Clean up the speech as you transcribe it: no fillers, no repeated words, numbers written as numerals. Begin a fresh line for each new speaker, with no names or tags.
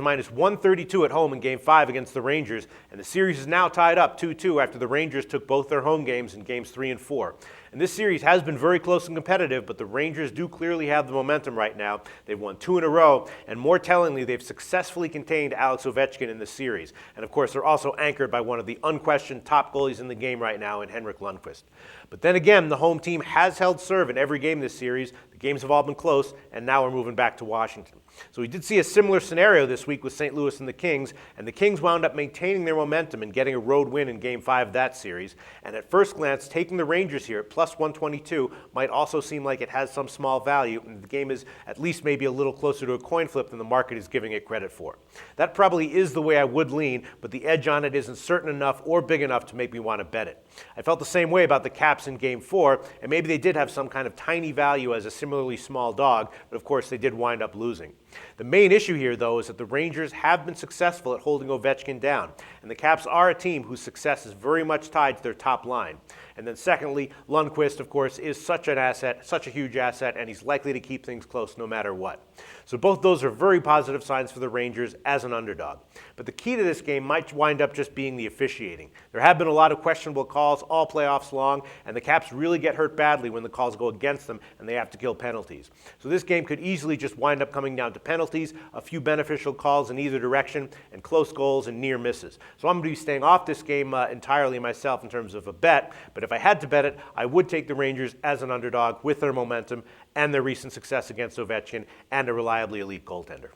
minus 132 at home in Game 5 against the Rangers, and the series is now tied up 2-2 after the Rangers took both their home games in Games 3 and 4. And this series has been very close and competitive, but the Rangers do clearly have the momentum right now. They've won 2 in a row, and more tellingly, they've successfully contained Alex Ovechkin in the series. And of course, they're also anchored by one of the unquestioned top goalies in the game right now in Henrik Lundqvist. But then again, the home team has held serve in every game this series. The games have all been close, and now we're moving back to Washington. So we did see a similar scenario this week with St. Louis and the Kings wound up maintaining their momentum and getting a road win in Game 5 of that series. And at first glance, taking the Rangers here at plus 122 might also seem like it has some small value, and the game is at least maybe a little closer to a coin flip than the market is giving it credit for. That probably is the way I would lean, but the edge on it isn't certain enough or big enough to make me want to bet it. I felt the same way about the Caps in Game 4, and maybe they did have some kind of tiny value as a similarly small dog, but of course they did wind up losing. The main issue here, though, is that the Rangers have been successful at holding Ovechkin down, and the Caps are a team whose success is very much tied to their top line. And then secondly, Lundqvist, of course, is such an asset, such a huge asset, and he's likely to keep things close no matter what. So both those are very positive signs for the Rangers as an underdog. But the key to this game might wind up just being the officiating. There have been a lot of questionable calls all playoffs long, and the Caps really get hurt badly when the calls go against them and they have to kill penalties. So this game could easily just wind up coming down to penalties, a few beneficial calls in either direction, and close goals and near misses. So I'm going to be staying off this game entirely myself in terms of a bet, but if I had to bet it, I would take the Rangers as an underdog with their momentum and their recent success against Ovechkin and a reliably elite goaltender.